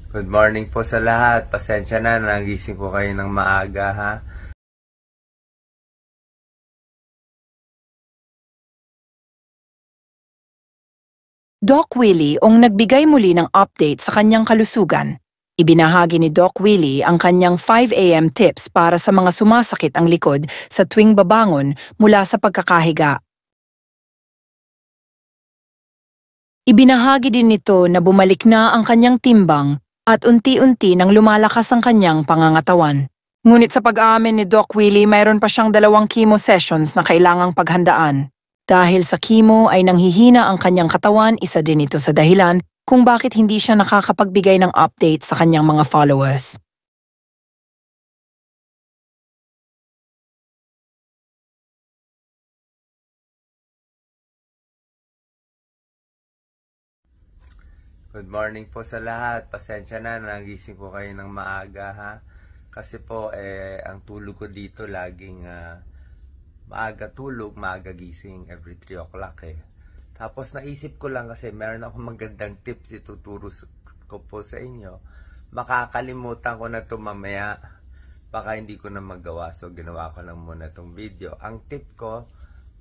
Good morning po sa lahat. Pasensya na, nagising ko kayo ng maaga ha. Doc Willie ang nagbigay muli ng update sa kanyang kalusugan. Ibinahagi ni Doc Willie ang kanyang 5 a.m. tips para sa mga sumasakit ang likod sa tuwing babangon mula sa pagkakahiga. Ibinahagi din nito na bumalik na ang kanyang timbang at unti-unti nang lumalakas ang kanyang pangangatawan. Ngunit sa pag-aamin ni Doc Willie, mayroon pa siyang 2 chemo sessions na kailangang paghandaan. Dahil sa chemo ay nanghihina ang kanyang katawan, isa din ito sa dahilan kung bakit hindi siya nakakapagbigay ng update sa kanyang mga followers. Good morning po sa lahat. Pasensya na, nagising ko kayo ng maaga ha. Kasi po, ang tulog ko dito laging maaga tulog, maaga gising every 3 o'clock eh. Tapos naisip ko lang kasi meron akong magandang tips ituturo ko po sa inyo. Makakalimutan ko na ito mamaya. Baka hindi ko na magawa. So ginawa ko lang muna itong video. Ang tip ko,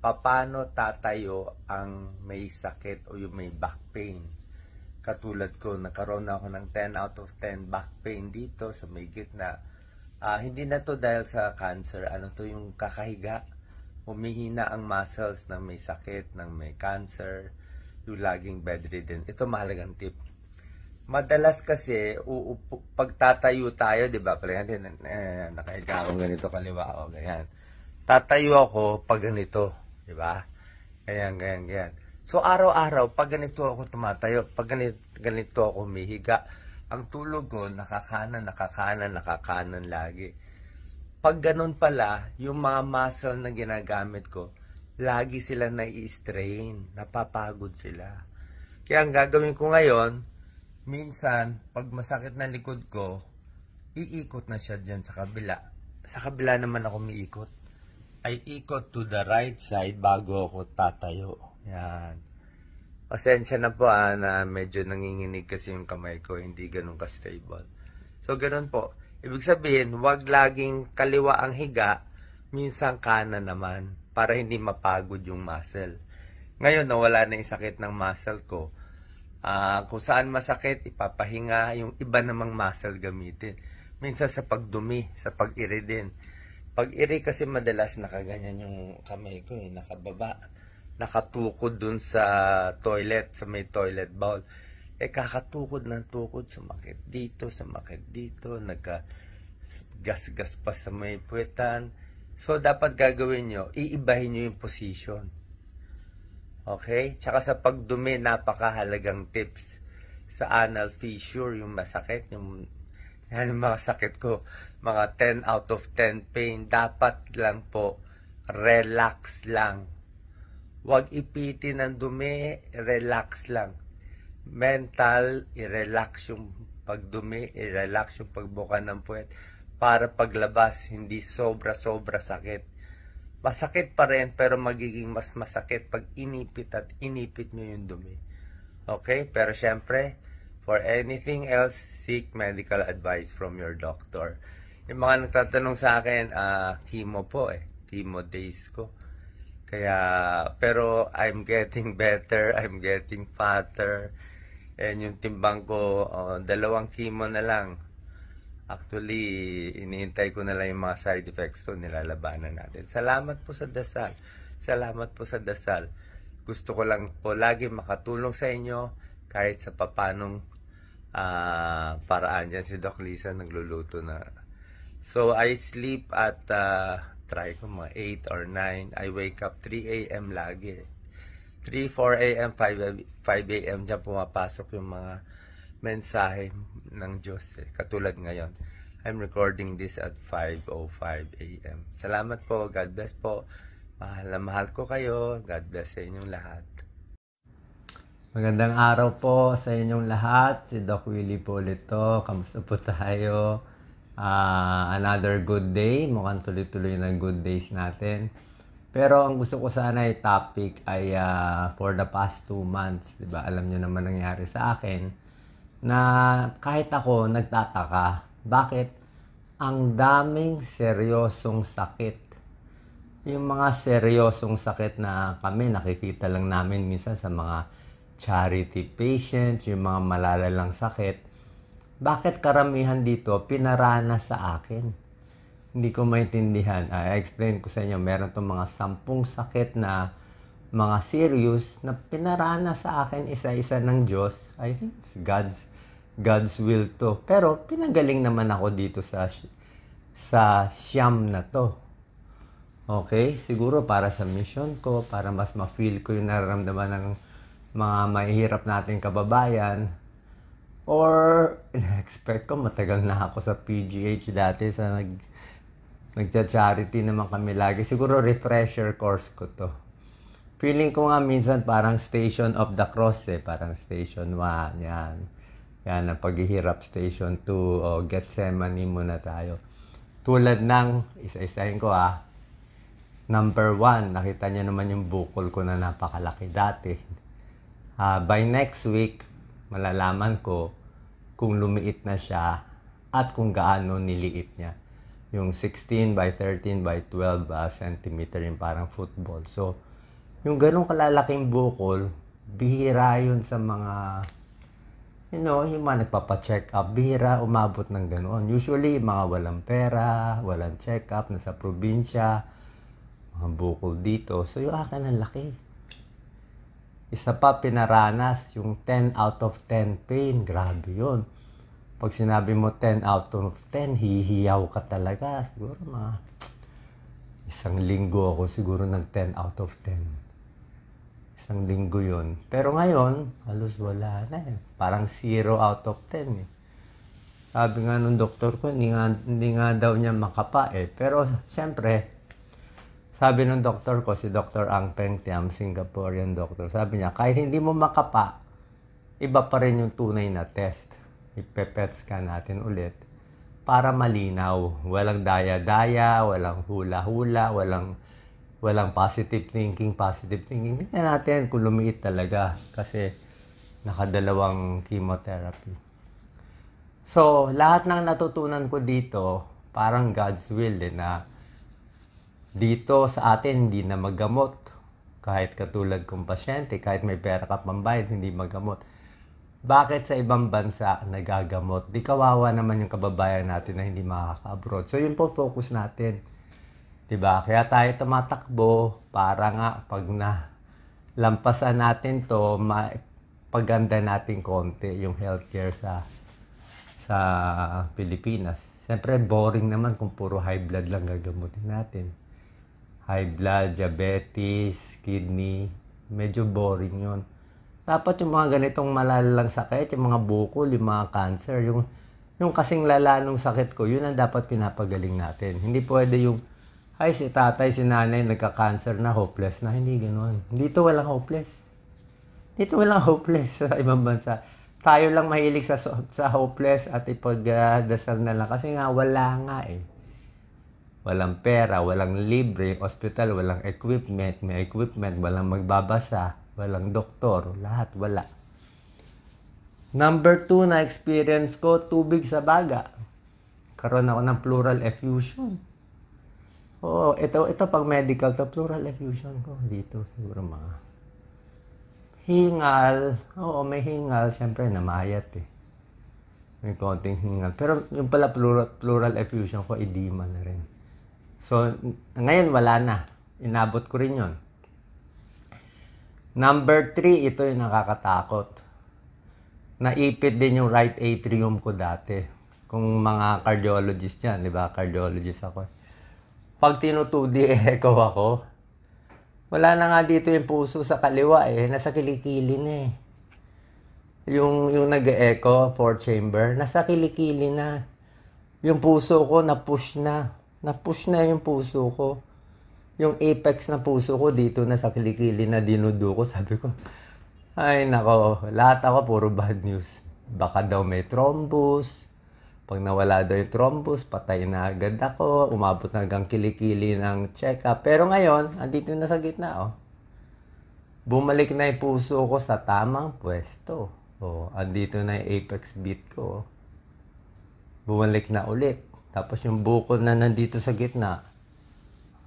paano tatayo ang may sakit o yung may back pain. Katulad ko, nagkaroon ako ng 10 out of 10 back pain dito sa may gitna. Hindi na to dahil sa cancer. Ano to yung kakahiga? Humihina ang muscles ng may sakit, ng may cancer, yung laging bedridden. Ito mahalagang tip. Madalas kasi, pagtatayo tayo, di ba? Nakahiga akong ganito kaliwa o ganyan. Tatayo ako pag ganito, di ba? Ganyan. So araw-araw, pag ganito ako tumatayo, pag ganito ako humihiga, ang tulog ko, nakakanan lagi. Pag ganun pala, yung mga muscle na ginagamit ko, lagi sila nai-strain, napapagod sila. Kaya ang gagawin ko ngayon, minsan, pag masakit na likod ko, iikot na siya dyan sa kabila. Sa kabila naman ako umiikot. Ay ikot to the right side bago ako tatayo. Yan. Pasensya na po na medyo nanginginig kasi yung kamay ko, hindi ganun ka-stable. So ganun po. Ibig sabihin, wag laging kaliwa ang higa, minsan kanan naman, para hindi mapagod yung muscle. Ngayon, nawala na yung sakit ng muscle ko. Kung saan masakit, ipapahinga, yung iba namang muscle gamitin. Minsan sa pagdumi, sa pag-iri din. Pag-iri kasi madalas nakaganyan yung kamay ko, nakababa. Nakatukod dun sa toilet, sa may toilet bowl. Kakatukod ng tukod, sumakit dito, nagka-gas-gas pa sa may puwetan. So, dapat gagawin nyo, iibahin nyo yung position. Okay? Tsaka sa pagdumi, napakahalagang tips. Sa anal fissure, yung masakit, yung mga sakit ko, mga 10 out of 10 pain, dapat lang po, relax lang. Huwag ipitin ang dumi, relax lang. Mental, i-relax yung pagdumi, i-relax yung pagbuka ng puwet para paglabas, hindi sobra-sobra sakit. Masakit pa rin, pero magiging mas masakit pag inipit at inipit nyo yung dumi. Okay? Pero syempre, for anything else, seek medical advice from your doctor. Yung mga nagtatanong sa akin, chemo po chemo days ko. Kaya, pero I'm getting better, I'm getting fatter. And yung timbang ko, 2 chemo na lang. Actually, iniintay ko na lang yung mga side effects to, nilalabanan natin. Salamat po sa dasal. Gusto ko lang po lagi makatulong sa inyo, kahit sa papanong paraan. Dyan si Doc Lisa nagluluto na. So, I sleep at, try ko mga 8 or 9. I wake up 3 a.m. lagi. 3, 4 a.m., 5 a.m. dyan pumapasok yung mga mensahe ng Diyos. Katulad ngayon, I'm recording this at 5:05 a.m. Salamat po. God bless po. Mahal na mahal ko kayo. God bless sa inyong lahat. Magandang araw po sa inyong lahat. Si Doc Willie po ulit to. Kamusta po tayo? Another good day. Mukhang tuloy-tuloy na good days natin. Pero ang gusto ko sana ay topic ay for the past 2 months, 'di ba? Alam niyo naman nangyari sa akin. na kahit ako nagtataka, bakit ang daming seryosong sakit. Yung mga seryosong sakit na kami nakikita lang namin minsan sa mga charity patients, yung mga malalalang sakit, bakit karamihan dito pinarana sa akin? Hindi ko maintindihan. I-explain ko sa inyo, meron itong mga 10 sakit na mga serious na pinarana sa akin isa-isa ng Diyos. I think it's God's will to. Pero pinagaling naman ako dito sa siyam na to. Okay? Siguro para sa mission ko, para mas ma-feel ko yung nararamdaman ng mga mahihirap nating kababayan. Or, in-expect ko, matagal na ako sa PGH dati sa nagcha-charity naman kami lagi. Siguro refresher course ko to. Feeling ko nga minsan parang Station of the Cross Parang Station 1, yan. Yan, ang paghihirap Station 2, o Gethsemane muna tayo. Tulad ng, isa-isahin ko Number 1, nakita niyo naman yung bukol ko na napakalaki dati. By next week, malalaman ko kung lumiit na siya at kung gaano niliit niya. Yung 16 by 13 by 12 centimeter, yung parang football. So, yung ganong kalalaking bukol, bihira yun sa mga, yung mga nagpapacheck up, bihira umabot ng ganoon. Usually, mga walang pera, walang check up, nasa probinsya, mga bukol dito. So, yung akin ang laki. Isa pa, pinaranas, yung 10 out of 10 pain. Grabe yun. Pag sinabi mo 10 out of 10, hihiyaw ka talaga. Siguro mga isang linggo ako siguro nag 10 out of 10. Isang linggo yun. Pero ngayon, halos wala na Parang 0 out of 10 Sabi nga nung doktor ko, hindi nga daw niya makapa Pero siyempre, sabi ng doktor ko, si Dr. Ang Peng Tiam, Singaporean doctor, sabi niya, kahit hindi mo makapa, iba pa rin yung tunay na test. Ipe-PET scan natin ulit para malinaw. Walang daya-daya, walang hula-hula, walang positive thinking. Tingnan natin kung lumiit talaga kasi nakadalawang chemotherapy. So, lahat ng natutunan ko dito, parang God's will na dito sa atin hindi na magamot. Kahit katulad kong pasyente, kahit may pera ka pambayad, hindi magamot. Bakit sa ibang bansa nagagamot? Di kawawa naman yung kababayan natin na hindi makaka-abroad. So, yun po focus natin. Diba? Kaya tayo tumatakbo para nga pag lampasan natin to, paganda natin konti yung healthcare sa Pilipinas. Siyempre, boring naman kung puro high blood lang gagamutin natin. High blood, diabetes, kidney, medyo boring yun. Dapat yung mga ganitong malalang sakit, yung mga bukol, yung mga cancer, yung kasing lala nung sakit ko, yun ang dapat pinapagaling natin. Hindi pwede yung, ay si tatay, si nanay, nagka-cancer na, hopeless na. Hindi ganoon. Dito walang hopeless. Dito walang hopeless sa ibang bansa. Tayo lang mahilig sa hopeless at ipagdasal na lang. Kasi nga, wala nga Walang pera, walang libre, hospital, walang equipment, may equipment, walang magbabasa, walang doktor, lahat wala. Number 2 na experience ko, tubig sa baga. Karoon ako ng pleural effusion. Ito pag medical to, pleural effusion ko dito, siguro mga hingal. May hingal, siyempre namayat May konting hingal. Pero yung pala pleural effusion ko, edema na rin. So, ngayon wala na. Inabot ko rin yon. Number 3, ito yung nakakatakot. Naipit din yung right atrium ko dati. Kung mga cardiologist yan, di ba? Cardiologist ako. Pag tinutudi, echo ako. Wala na nga dito yung puso sa kaliwa Nasa kilikili na Yung nag-echo, 4 chamber, nasa kilikili na. Yung puso ko, na-push na. Na-push na yung puso ko. Yung apex na puso ko dito na sa kilikili na dinudo ko. Sabi ko, ay nako, lahat ako puro bad news. Baka daw may thrombus. Pag nawala daw yung thrombus, patay na agad ako. Umabot na hanggang kilikili ng check-up. Pero ngayon, andito na sa gitna Bumalik na yung puso ko sa tamang pwesto. Oh, andito na yung apex beat ko. Bumalik na ulit. Tapos yung bukol na nandito sa gitna,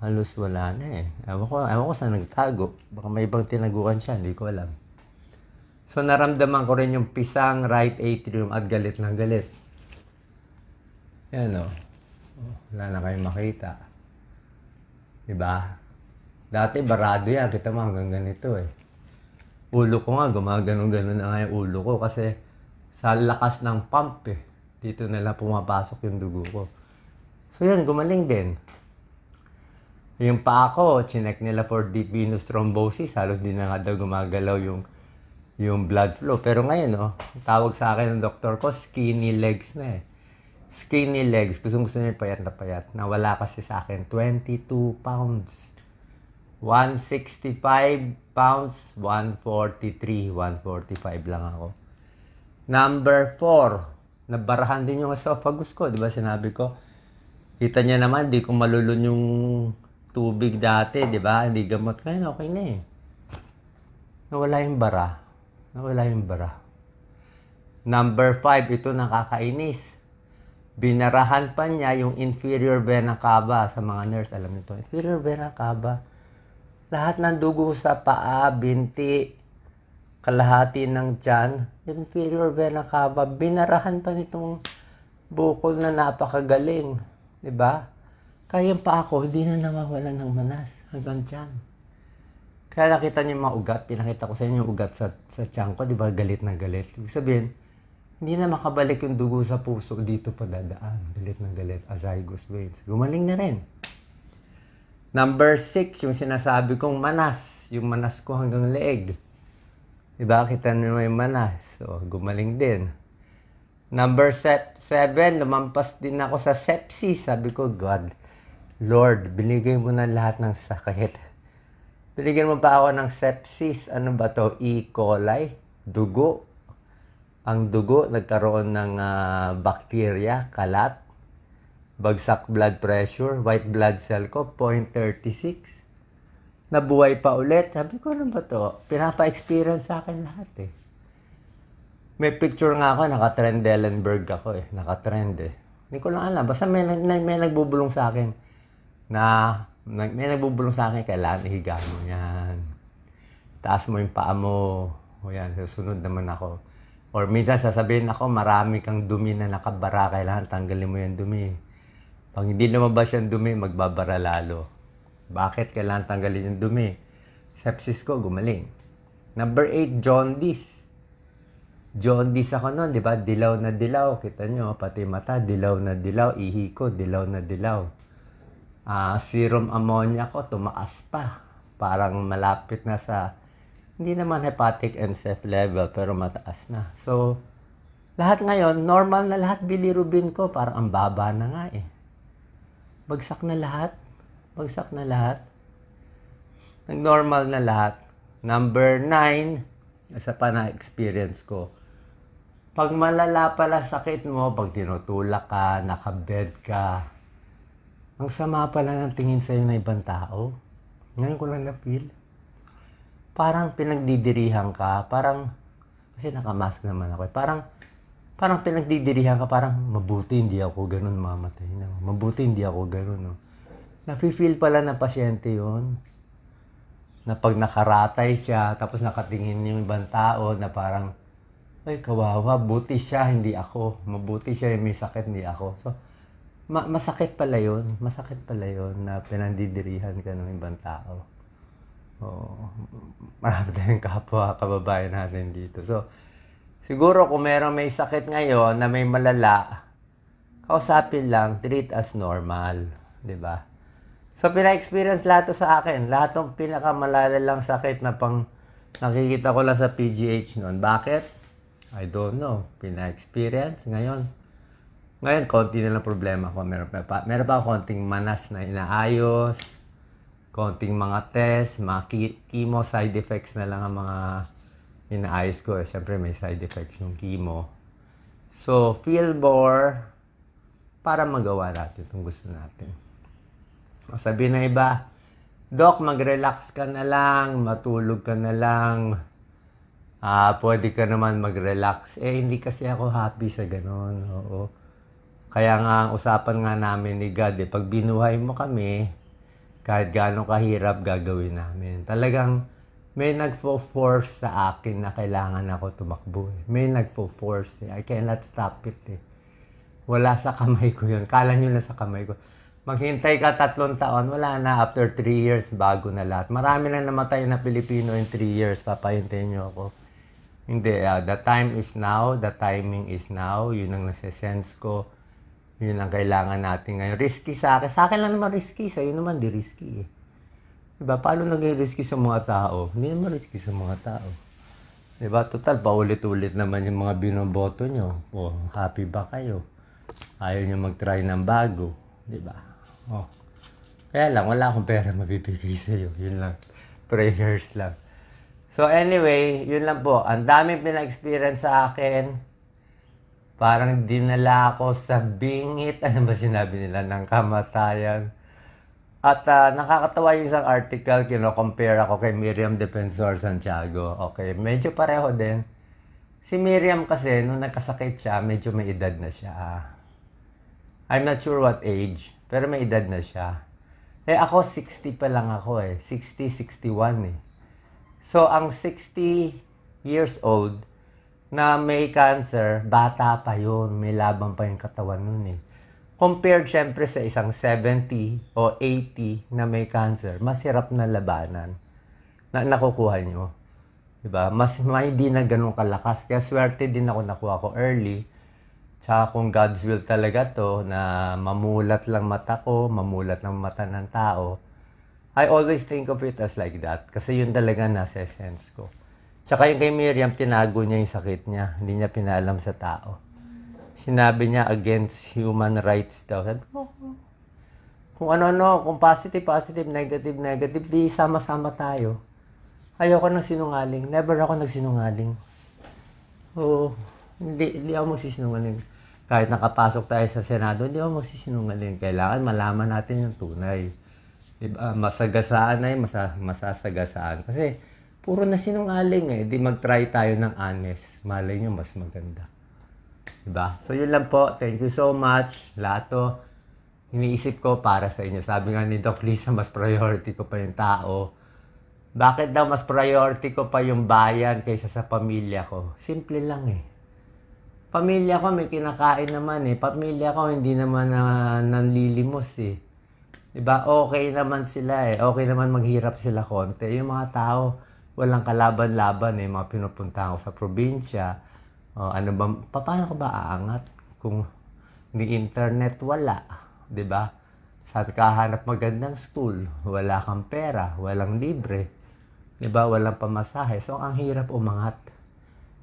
halos wala na eh. Ewan ko saan nagtago. Baka may ibang tinaguan siya, hindi ko alam. So naramdaman ko rin yung pisang right atrium at galit na galit. Yan o. Wala na kayong makita. Diba? Dati barado yan. Kita mo hanggang ganito eh. Ulo ko nga, gumagano-gano na nga yung ulo ko kasi sa lakas ng pump eh. Dito na lang pumapasok yung dugo ko. So yun, gumaling din. Yung paa ko, chinek nila for deep venous thrombosis. Halos di na nga daw gumagalaw yung blood flow. Pero ngayon, tawag sa akin ng doktor ko, skinny legs na eh. Skinny legs. Gusto niya payat na payat. Nawala kasi sa akin, 22 pounds. 165 pounds, 143, 145 lang ako. Number 4, nabarahan din yung esophagus ko. Diba sinabi ko? Kita niya naman, di ko malulun yung tubig dati, diba? Hindi gamot. Ngayon, okay na eh. Nawala yung bara. Nawala yung bara. Number 5, ito nakakainis. Binarahan pa niya yung inferior vena cava sa mga nurse. Alam niyo to, inferior vena cava. Lahat ng dugo sa paa, binti, kalahati ng tiyan, inferior vena cava. Binarahan pa nitong bukol na napakagaling. Diba? Kaya yung paa ko, hindi na nawawalan ng manas hanggang tiyan. Kaya nakita niyo yung mga ugat. Pinakita ko sa inyo yung ugat sa tiyan ko. Diba? Galit na galit. Ibig sabihin, hindi na makabalik yung dugo sa puso, dito pa dadaan. Galit na galit, azygous veins. Gumaling na rin. Number 6, yung sinasabi kong manas. Yung manas ko hanggang leeg. Diba? Kita nyo yung manas. So, gumaling din. Number 7, lumampas din ako sa sepsis. Sabi ko, God, Lord, binigay mo na lahat ng sakit. Binigyan mo pa ako ng sepsis. Ano ba to? E. coli? Dugo. Ang dugo, nagkaroon ng bacteria, kalat, bagsak blood pressure, white blood cell ko, 0.36. Nabuhay pa ulit. Sabi ko, ano ba to? Pinapa-experience sa akin lahat eh. May picture nga ako, naka-Trendelenburg ako eh. Naka-trend eh. Hindi ko lang alam. Basta may nagbubulong sa akin kailangan ihiga mo yan. Taas mo yung paa mo. O yan, susunod naman ako. Or minsan sasabihin ako, marami kang dumi na nakabara, kailangan tanggalin mo yung dumi. Pag hindi lumabas yung dumi, magbabara lalo. Bakit kailangan tanggalin yung dumi? Sepsis ko, gumaling. Number 8, jaundice. Jaundice ako noon, di ba? Dilaw na dilaw. Kita nyo, pati mata, dilaw na dilaw. Ihi ko, dilaw na dilaw. Serum ammonia ko, tumaas pa. Parang malapit na sa... Hindi naman hepatic NSF level, pero mataas na. So, lahat ngayon, normal na lahat bilirubin ko. Parang ang baba na nga eh. Bagsak na lahat. Bagsak na lahat. Nag-normal na lahat. Number 9, isa pa na experience ko. Pag malala pala sakit mo, pag tinutulak ka, nakabed ka, ang sama pala ng tingin sa'yo ng ibang tao. Ngayon ko lang na-feel. Parang pinagdidirihan ka, parang, kasi nakamask naman ako, parang pinagdidirihan ka, parang mabuti hindi ako ganun mamatay na. Mabuti hindi ako ganun. No? Nafe-feel pala na pasyente yun. Na pag nakaratay siya, tapos nakatingin yung ibang tao na parang, ay kawawa, buti siya, hindi ako. Mabuti siya, may sakit, hindi ako. So, masakit pala yun. Masakit pala yun na pinagdidirihan ka ng ibang tao. Oh, marami tayong kapwa, kababayan natin dito. So, siguro kung may sakit ngayon na may malala, kausapin lang, treat as normal. Diba? So, pina-experience lahat to sa akin. Lahat ng pinakamalalang sakit na pang nakikita ko lang sa PGH noon. Bakit? I don't know. Pina-experience ngayon. Ngayon, konti na lang problema ko. Meron pa konting manas na inaayos. Konting mga test, mga chemo side effects na lang ang mga inaayos ko. Siyempre may side effects yung chemo. So, feel more para magawa natin itong gusto natin. Sabi na iba, Doc, mag-relax ka na lang, matulog ka na lang. Pwede ka naman mag-relax. Hindi kasi ako happy sa ganun. Oo. Kaya nga, ang usapan nga namin ni God, pag binuhay mo kami, kahit gaano kahirap, gagawin namin. Talagang may nagfo-force sa akin na kailangan ako tumakbo. May nagfo-force. I cannot stop it. Wala sa kamay ko yun. Kala nyo na sa kamay ko. Maghintay ka 3 taon, wala na. After 3 years, bago na lahat. Marami na namatay na Pilipino in 3 years. Papahintayin nyo ako. Hindi. The time is now. The timing is now. Yun ang nasa-sense ko. Yun ang kailangan natin ngayon. Risky sa akin. Sa akin lang naman risky. Sa'yo naman di risky. Diba? Paano naging risky sa mga tao? Hindi naman risky sa mga tao. Diba? Total, paulit-ulit naman yung mga binoboto nyo. Happy ba kayo? Ayaw nyo mag-try ng bago. Diba? Kaya lang, wala akong pera mabibigay sa'yo. Yun lang. Prayers lang. So anyway, yun lang po. Ang daming pina-experience sa akin. Parang dinala ako sa bingit, ano ba sinabi nila, ng kamatayan. At nakakatawa yung isang article, kino-compare ako kay Miriam Defensor Santiago. Okay, medyo pareho din. Si Miriam kasi, nung nagkasakit siya, medyo may edad na siya. I'm not sure what age, pero may edad na siya. Ako, 60 pa lang ako 60, 61 So, ang 60 years old, na may cancer, bata pa yun, may laban pa yung katawan nun Compared syempre sa isang 70 o 80 na may cancer, mas hirap na labanan na nakukuha nyo. Diba? Mas hindi na ganun kalakas. Kaya swerte din ako nakuha ko early. Tsaka kung God's will talaga to, na mamulat lang mata ko, mamulat lang mata ng tao, I always think of it as like that. Kasi yun talaga nasa essence ko. Tsaka yung kay Miriam, tinago niya yung sakit niya. Hindi niya pinaalam sa tao. Sinabi niya against human rights daw. Sabi ko, kung ano-ano, kung positive, negative, di sama-sama tayo. Ayoko ng sinungaling. Never ako nagsinungaling. Hindi ako magsisinungaling. Kahit nakapasok tayo sa Senado, hindi ako magsisinungaling. Kailangan malaman natin yung tunay. Diba? Masagasaan ay masasagasaan. Kasi, puro na sinungaling Di mag-try tayo ng honest. Malay nyo, mas maganda. Diba? So, yun lang po. Thank you so much. Lahat to, iniisip ko para sa inyo. Sabi nga ni Doc Lisa, mas priority ko pa yung tao. Bakit daw mas priority ko pa yung bayan kaysa sa pamilya ko? Simple lang Pamilya ko may kinakain naman Pamilya ko hindi naman nanlilimos Diba? Okay naman sila Okay naman maghirap sila konti. Yung mga tao, walang kalaban-laban mga pinupunta ko sa probinsya. Ano ba, paano ko ba aangat kung di internet wala, 'di ba? Saan ka hanap magandang school? Wala kang pera, walang libre. 'Di ba? Walang pamasahe. So ang hirap umangat.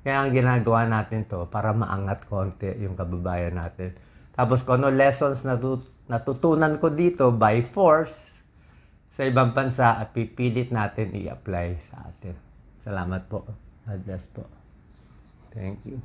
Kaya ang ginagawa natin to para maangat konti yung kababayan natin. Tapos kung ano lessons natutunan ko dito by force sa ibang bansa at pipilit natin i-apply sa atin. Salamat po. God bless po. Thank you.